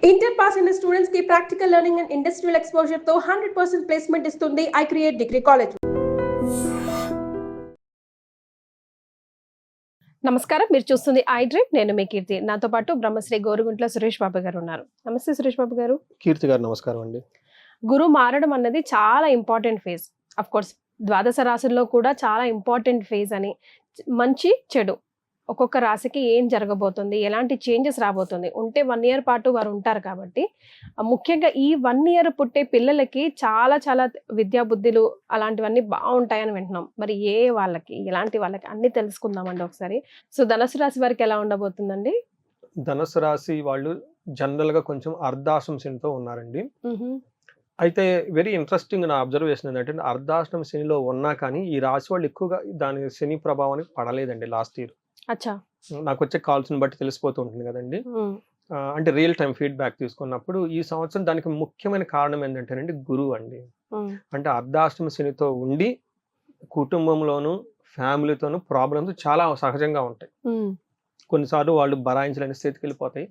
Inter pass అయిన students కి practical learning and industrial exposure తో 100% ప్లేస్మెంట్ ఇస్తుంది ఐ క్రియేట్ డిగ్రీ కాలేజ్. నమస్కారం, మీరు చూస్తుంది ఐ డ్రీమ్. నేను మీ కీర్తి. నాతో పాటు బ్రహ్మశ్రీ గోరుగుంట్ల సురేష్ బాబు గారు ఉన్నారు. నమస్తే సురేష్ బాబు గారు. కీర్తి గారు నమస్కారం అండి. గురువు మారడం అన్నది చాలా ఇంపార్టెంట్ ఫేజ్. అఫ్ కోర్స్ ద్వాదశ రాశుల్లో కూడా చాలా ఇంపార్టెంట్ ఫేజ్ అని, మంచి చెడు ఒక్కొక్క రాశికి ఏం జరగబోతుంది, ఎలాంటి చేంజెస్ రాబోతుంది ఉంటే 1 year పాటు వారు ఉంటారు కాబట్టి, ముఖ్యంగా ఈ 1 year పుట్టే పిల్లలకి చాలా చాలా విద్యా బుద్ధులు అలాంటివన్నీ బాగుంటాయని వింటున్నాం. మరి ఏ వాళ్ళకి ఎలాంటి వాళ్ళకి అన్ని తెలుసుకుందామండి ఒకసారి. సో ధనుసు రాశి వారికి ఎలా ఉండబోతుందండి? ధనుసు రాశి వాళ్ళు జనరల్ గా కొంచెం అర్ధాశ్రమ శనితో ఉన్నారండి. అయితే వెరీ ఇంట్రెస్టింగ్ నా అబ్జర్వేషన్ ఏంటంటే, అర్ధాశ్రమ శనిలో ఉన్నా కానీ ఈ రాశి వాళ్ళు ఎక్కువగా దాని శని ప్రభావానికి పడలేదండి లాస్ట్ ఇయర్. అచ్చా, నాకు వచ్చే కాల్స్ బట్టి తెలిసిపోతూ ఉంటుంది కదండి. అంటే రియల్ టైం ఫీడ్బ్యాక్ తీసుకున్నప్పుడు ఈ సంవత్సరం దానికి ముఖ్యమైన కారణం ఏంటంటేనండి గురువు అండి. అంటే అర్ధాశ్రమ శనితో ఉండి కుటుంబంలోను ఫ్యామిలీతోనూ ప్రాబ్లమ్స్ చాలా సహజంగా ఉంటాయి. కొన్నిసార్లు వాళ్ళు భరాయించలేని స్థితికి వెళ్ళిపోతాయి.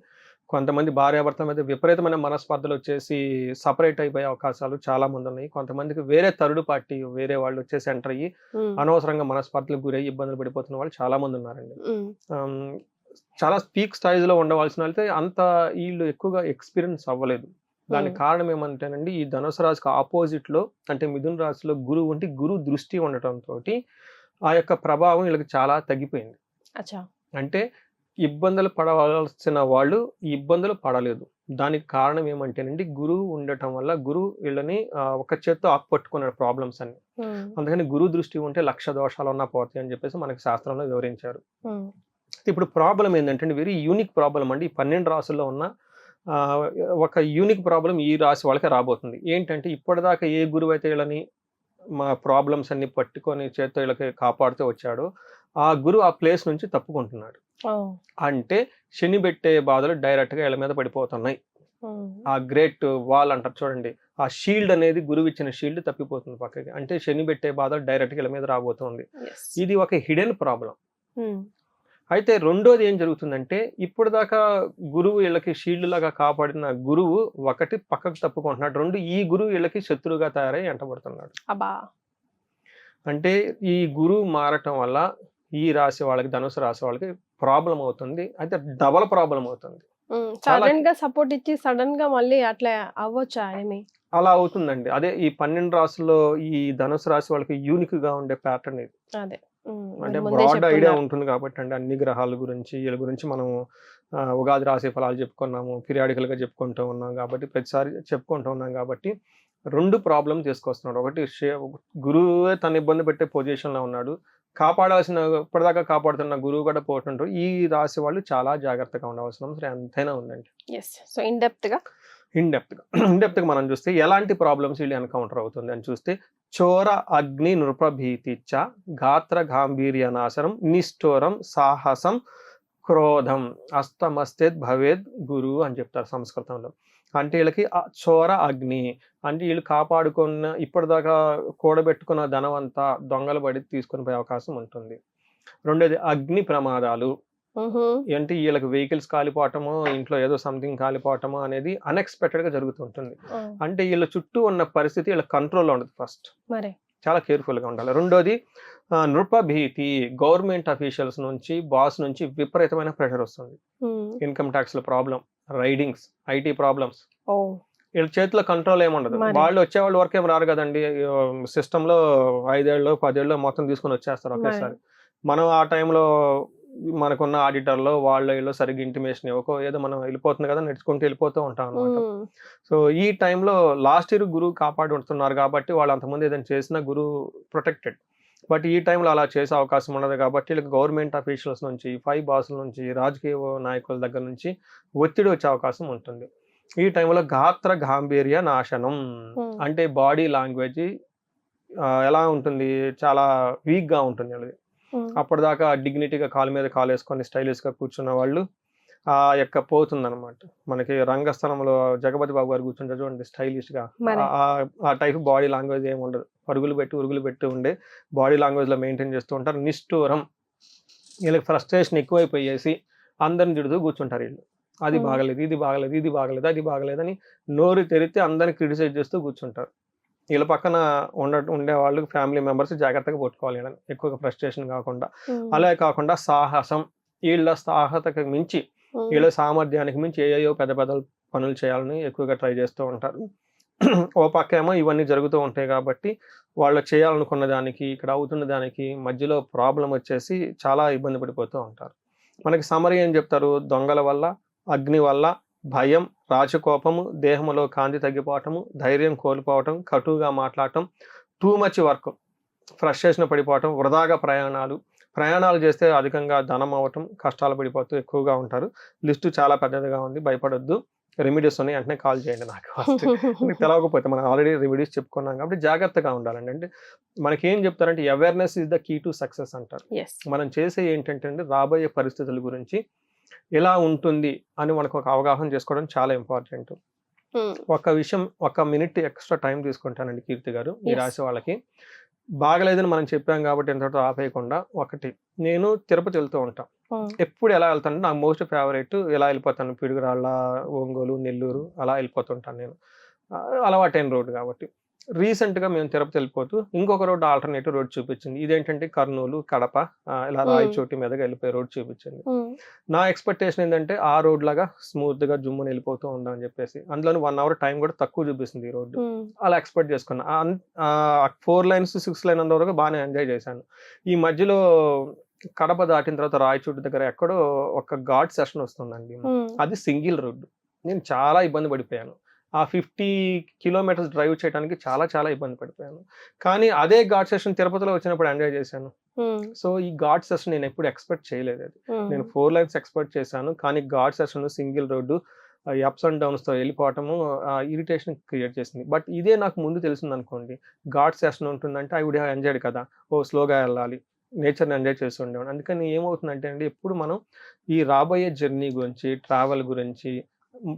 కొంతమంది భార్యాభర్తల మీద విపరీతమైన మనస్పర్ధలు వచ్చేసి సపరేట్ అయిపోయే అవకాశాలు చాలా మంది ఉన్నాయి. కొంతమందికి వేరే థర్డ్ పార్టీ వేరే వాళ్ళు వచ్చేసి ఎంటర్ అయ్యి అనవసరంగా మనస్పర్ధలకు గురయ్యి ఇబ్బందులు పడిపోతున్న వాళ్ళు చాలా మంది ఉన్నారండి. చాలా పీక్ స్టేజ్ లో ఉండవలసిన వాళ్ళైతే అంత వీళ్ళు ఎక్కువగా ఎక్స్పీరియన్స్ అవ్వలేదు. దానికి కారణం ఏమంటేనండి, ఈ ధనుసు రాశికి ఆపోజిట్ లో అంటే మిథున రాశిలో గురువు ఉంటే గురువు దృష్టి ఉండటంతో ఆ యొక్క ప్రభావం వీళ్ళకి చాలా తగ్గిపోయింది. అంటే ఇబ్బందులు పడవలసిన వాళ్ళు ఇబ్బందులు పడలేదు. దానికి కారణం ఏమంటేనండి, గురువు ఉండటం వల్ల గురువు వీళ్ళని ఒక చేత్తో ఆపట్టుకున్నాడు ప్రాబ్లమ్స్ అన్ని. అందుకని గురువు దృష్టి ఉంటే 1,00,000 దోషాలు ఉన్నా పోతాయి అని చెప్పేసి మనకి శాస్త్రంలో వివరించారు. ఇప్పుడు ప్రాబ్లం ఏంటంటే వెరీ యూనిక్ ప్రాబ్లం అండి. ఈ 12 రాశుల్లో ఉన్న ఒక యూనిక్ ప్రాబ్లం ఈ రాశి వాళ్ళకి రాబోతుంది. ఏంటంటే, ఇప్పటిదాకా ఏ గురువు అయితే వీళ్ళని మా ప్రాబ్లమ్స్ అన్ని పట్టుకొని చేత్తో వీళ్ళకి కాపాడుతూ వచ్చాడో ఆ గురువు ఆ ప్లేస్ నుంచి తప్పుకుంటున్నాడు. అంటే శని పెట్టే బాధలు డైరెక్ట్ గా వీళ్ళ మీద పడిపోతున్నాయి. ఆ గ్రేట్ వాల్ అంటారు చూడండి, ఆ షీల్డ్ అనేది గురువు ఇచ్చిన షీల్డ్ తప్పిపోతుంది పక్కకి. అంటే శని పెట్టే బాధలు డైరెక్ట్ గా వీళ్ళ మీద రాబోతుంది. ఇది ఒక హిడెన్ ప్రాబ్లం. అయితే రెండోది ఏం జరుగుతుందంటే, ఇప్పుడు దాకా గురువు వీళ్ళకి షీల్డ్ లాగా కాపాడిన గురువు ఒకటి పక్కకు తప్పుకుంటున్నాడు, రెండు ఈ గురువు వీళ్ళకి శత్రువుగా తయారై ఎంటబడుతున్నాడు. అంటే ఈ గురువు మారటం వల్ల ఈ రాశి వాళ్ళకి, ధనుసు రాశి వాళ్ళకి ప్రాబ్లం అవుతుంది. అయితే డబల్ ప్రాబ్లం అవుతుంది. సడన్ గా సపోర్ట్ ఇచ్చి సడన్ గా మళ్ళీ అట్లా అవ్వచ్చా? అలా అవుతుందండి. అదే ఈ 12 రాశుల్లో ఈ ధనుసు రాశి వాళ్ళకి యూనిక్ గా ఉండే ప్యాటర్న్ ఇది. అంటే బ్రాడ్ ఐడియా ఉంటుంది కాబట్టి అండి, అన్ని గ్రహాల గురించి వీళ్ళ గురించి మనం ఉగాది రాశి ఫలాలు చెప్పుకున్నాము, పీరియాడికల్ గా చెప్పుకుంటూ ఉన్నాం కాబట్టి, ప్రతిసారి చెప్పుకుంటూ ఉన్నాం కాబట్టి 2 ప్రాబ్లం తీసుకొస్తున్నాడు. ఒకటి గురువే తన ఇబ్బంది పెట్టే పొజిషన్ లో ఉన్నాడు, కాపాడాల్సిన ఇప్పటిదాకా కాపాడుతున్న గురువు కూడా పోతుంటారు. ఈ రాశి వాళ్ళు చాలా జాగ్రత్తగా ఉండవలసిన అవసరం ఎంతైనా ఉందండి. సో ఇన్ డెప్త్ గా మనం చూస్తే ఎలాంటి ప్రాబ్లమ్స్ వీళ్ళు ఎన్కౌంటర్ అవుతుంది అని చూస్తే, చోర అగ్ని నృపభీతిచ్చ గాత్ర గాంభీర్య నాశనం నిష్ఠోరం సాహసం క్రోధం అస్తమస్తేద్ భవేద్ గురువు అని చెప్తారు సంస్కృతంలో. అంటే వీళ్ళకి చోర అగ్ని అంటే వీళ్ళు కాపాడుకున్న ఇప్పటిదాకా కూడబెట్టుకున్న ధనం అంతా దొంగలు పడి తీసుకుని పోయే అవకాశం ఉంటుంది. రెండోది అగ్ని ప్రమాదాలు. అంటే వీళ్ళకి వెహికల్స్ కాలిపోవటము, ఇంట్లో ఏదో సంథింగ్ కాలిపోవటము అనేది అన్ఎక్స్పెక్టెడ్ గా జరుగుతుంటుంది. అంటే వీళ్ళ చుట్టూ ఉన్న పరిస్థితి వీళ్ళ కంట్రోల్లో ఉండదు. ఫస్ట్ చాలా కేర్ఫుల్ గా ఉండాలి. రెండోది నృపభీతి, గవర్నమెంట్ అఫీషియల్స్ నుంచి, బాస్ నుంచి విపరీతమైన ప్రెషర్ వస్తుంది. ఇన్కమ్ ట్యాక్స్ లో ప్రాబ్లం, రైడింగ్స్, ఐటీ ప్రాబ్లమ్స్. వీళ్ళ చేతిలో కంట్రోల్ ఏముండదు. వాళ్ళు వచ్చేవాళ్ళు వరకు ఏం రారు కదండి. సిస్టమ్ లో 5 ఏళ్ళు 10 ఏళ్ళు మొత్తం తీసుకుని వచ్చేస్తారు ఒకేసారి. మనం ఆ టైంలో మనకున్న ఆడిటర్లో వాళ్ళు సరిగ్గా ఇంటిమేషన్ ఇవ్వకో ఏదో మనం వెళ్ళిపోతుంది కదా, నడుచుకుంటూ వెళ్ళిపోతూ ఉంటాం అనమాట. సో ఈ టైంలో లాస్ట్ ఇయర్ గురువు కాపాడుతున్నారు కాబట్టి వాళ్ళు అంతకుముందు ఏదైనా చేసినా గురువు ప్రొటెక్టెడ్. బట్ ఈ టైంలో అలా చేసే అవకాశం ఉండదు కాబట్టి వీళ్ళకి గవర్నమెంట్ అఫీషియల్స్ నుంచి, 5 బాసుల నుంచి, రాజకీయ నాయకుల దగ్గర నుంచి ఒత్తిడి వచ్చే అవకాశం ఉంటుంది. ఈ టైంలో గాత్ర గాంభీర్య నాశనం అంటే బాడీ లాంగ్వేజ్ ఎలా ఉంటుంది, చాలా వీక్ గా ఉంటుంది వాళ్ళది. అప్పటిదాకా డిగ్నిటీగా కాలు మీద కాలు వేసుకొని స్టైలిష్ గా కూర్చున్న వాళ్ళు ఆ యొక్క పోతుంది అనమాట. మనకి రంగస్థలంలో జగపతి బాబు గారు కూర్చుంటారు చూడండి, స్టైలిష్ గా, ఆ టైప్ బాడీ లాంగ్వేజ్ ఏమి ఉండదు. ఉరుగులు పెట్టి ఉండే బాడీ లాంగ్వేజ్ లో మెయింటైన్ చేస్తూ ఉంటారు. నిష్ఠూరం, వీళ్ళకి ఫ్రస్ట్రేషన్ ఎక్కువైపోయేసి అందరిని తిడుతూ కూర్చుంటారు వీళ్ళు. అది బాగలేదు, ఇది బాగలేదు, ఇది బాగలేదు, అది బాగలేదని నోరు తెరిస్తే అందరిని క్రిటిసైజ్ చేస్తూ కూర్చుంటారు. వీళ్ళ పక్కన ఉండే వాళ్ళు ఫ్యామిలీ మెంబర్స్ జాగ్రత్తగా పట్టుకోవాలి వీళ్ళని, ఎక్కువగా ఫ్రస్ట్రేషన్ కాకుండా. అలా కాకుండా సాహసం, వీళ్ళ సాహతకు మించి వీళ్ళ సామర్థ్యానికి మించి ఏయో పెద్ద పెద్ద పనులు చేయాలని ఎక్కువగా ట్రై చేస్తూ ఉంటారు. ఓ పక్క ఏమో ఇవన్నీ జరుగుతూ ఉంటాయి కాబట్టి వాళ్ళు చేయాలనుకున్న దానికి ఇక్కడ అవుతున్న దానికి మధ్యలో ప్రాబ్లం వచ్చేసి చాలా ఇబ్బంది పడిపోతూ ఉంటారు. మనకి సమరీ ఏం చెప్తారు, దొంగల వల్ల, అగ్ని వల్ల, భయం, రాజకోపము, దేహంలో కాంతి తగ్గిపోవటము, ధైర్యం కోల్పోవటం, కటువుగా మాట్లాడటం, టూ మచ్ వర్క్, ఫ్రస్ట్రేషన్ పడిపోవటం, వృధాగా ప్రయాణాలు చేస్తే అధికంగా ధనం అవ్వటం, కష్టాలు పడిపోతూ ఎక్కువగా ఉంటారు. లిస్టు చాలా పెద్దదిగా ఉంది, భయపడొద్దు. రెమెడీస్ ఉన్నాయి, వెంటనే కాల్ చేయండి నాకు. ఫస్ట్ మీకు తెలవకపోతే మనం ఆల్రెడీ రెమెడీస్ చెప్పుకున్నాం కాబట్టి జాగ్రత్తగా ఉండాలండి. అంటే మనకి ఏం చెప్తారంటే awareness is the key to success అంటారు. మనం చేసే ఏంటంటే అండి, రాబోయే పరిస్థితుల గురించి ఎలా ఉంటుంది అని మనకు ఒక అవగాహన చేసుకోవడం చాలా ఇంపార్టెంట్. ఒక విషయం, 1 మినిట్ ఎక్స్ట్రా టైం తీసుకుంటానండి కీర్తి గారు, ఈ రాశి వాళ్ళకి. బాగలేదని మనం చెప్పాం కాబట్టి ఎంతటితో ఆపేయకుండా, ఒకటి, నేను తిరుపతి వెళ్తూ ఉంటాను. ఎప్పుడు ఎలా వెళ్తాను, నాకు మోస్ట్ ఫేవరెట్ ఎలా వెళ్ళిపోతాను, పిడుగురాళ్ళ, ఒంగోలు, నెల్లూరు అలా వెళ్ళిపోతుంటాను నేను, అలవాటైన రోడ్డు కాబట్టి. రీసెంట్గా మేము తిరుపతి వెళ్ళిపోతూ ఇంకొక రోడ్డు, ఆల్టర్నేటివ్ రోడ్ చూపించింది. ఇదేంటంటే కర్నూలు, కడప, ఇలా రాయచోటి మీదగా వెళ్ళిపోయే రోడ్ చూపించింది. నా ఎక్స్పెక్టేషన్ ఏంటంటే ఆ రోడ్ లాగా స్మూత్గా జుమ్ముని వెళ్ళిపోతూ ఉందని చెప్పేసి, అందులో 1 అవర్ టైం కూడా తక్కువ చూపిస్తుంది ఈ రోడ్డు. అలా ఎక్స్పెక్ట్ చేసుకున్నా. 4 లైన్స్ 6 లైన్ అంత వరకు బాగానే ఎంజాయ్ చేశాను. ఈ మధ్యలో కడప దాటిన తర్వాత రాయచోటి దగ్గర ఎక్కడో ఒక ఘాట్ సెషన్ వస్తుందండి, అది సింగిల్ రోడ్డు. నేను చాలా ఇబ్బంది పడిపోయాను. ఆ 50 కిలోమీటర్స్ డ్రైవ్ చేయడానికి చాలా చాలా ఇబ్బంది పడిపోయాను. కానీ అదే ఘాట్ సెషన్ తిరుపతిలో వచ్చినప్పుడు ఎంజాయ్ చేశాను. సో ఈ ఘాట్ సెషన్ నేను ఎప్పుడు ఎక్స్పెక్ట్ చేయలేదు. అది నేను 4 లైన్స్ ఎక్స్పెక్ట్ చేశాను, కానీ ghat session single road, ups and downs తో వెళ్ళిపోవటము ఇరిటేషన్ క్రియేట్ చేసింది. బట్ ఇదే నాకు ముందు తెలిసింది అనుకోండి, ఘాట్ సెషన్ ఉంటుందంటే ఐ వుడ్ హ్యావ్ ఎంజాయ్డ్ కదా, స్లోగా వెళ్ళాలి, నేచర్ని ఎంజాయ్ చేస్తూ ఉండేవాడు. అందుకని ఏమవుతుందంటే అండి, ఎప్పుడు మనం ఈ రాబోయే జర్నీ గురించి, ట్రావెల్ గురించి,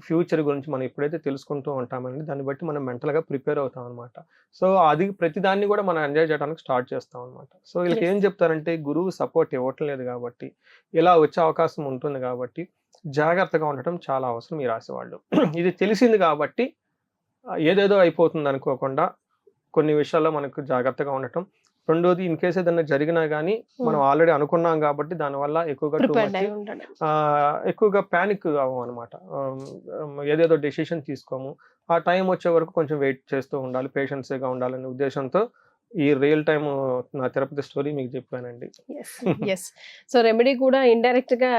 ఫ్యూచర్ గురించి మనం ఎప్పుడైతే తెలుసుకుంటూ ఉంటామండి, దాన్ని బట్టి మనం మెంటల్గా ప్రిపేర్ అవుతాం అనమాట. సో అది ప్రతిదాన్ని కూడా మనం ఎంజాయ్ చేయడానికి స్టార్ట్ చేస్తాం అనమాట. సో వీళ్ళకి ఏం చెప్తారంటే, గురువు సపోర్ట్ ఇవ్వట్లేదు కాబట్టి, ఇలా వచ్చే అవకాశం ఉంటుంది కాబట్టి జాగ్రత్తగా ఉండటం చాలా అవసరం ఈ రాశి వాళ్ళు. ఇది తెలిసింది కాబట్టి ఏదేదో అయిపోతుంది అనుకోకుండా కొన్ని విషయాల్లో మనకు జాగ్రత్తగా ఉండటం. రెండోది, ఇన్ కేసు ఏదైనా జరిగినా కానీ మనం ఆల్రెడీ అనుకున్నాం కాబట్టి దానివల్ల ఎక్కువగా ప్యానిక్ అవ్వం అనమాట. ఏదేదో డెసిషన్ తీసుకోము. ఆ టైం వచ్చే వరకు కొంచెం వెయిట్ చేస్తూ ఉండాలి, పేషెన్స్గా ఉండాలనే ఉద్దేశంతో ఈ రియల్ టైమ్ నా తిరుపతి స్టోరీ మీకు చెప్పానండి. సో రెమెడీ కూడా ఇండైరెక్ట్ గా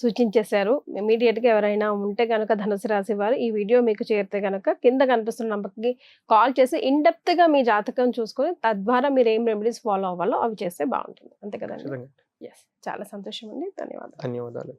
సూచించేశారు. ఇమీడియట్ గా ఎవరైనా ఉంటే కనుక ధనుసు రాశి వారు ఈ వీడియో మీకు చేరితే కనుక కింద కనిపిస్తున్న నంబర్కి కాల్ చేసి ఇన్ డెప్త్ గా మీ జాతకం చూసుకొని తద్వారా మీరు ఏం రెమెడీస్ ఫాలో అవ్వాలో అవి చేస్తే బాగుంటుంది. అంతే కదండి. చాలా సంతోషం అండి. ధన్యవాదాలు.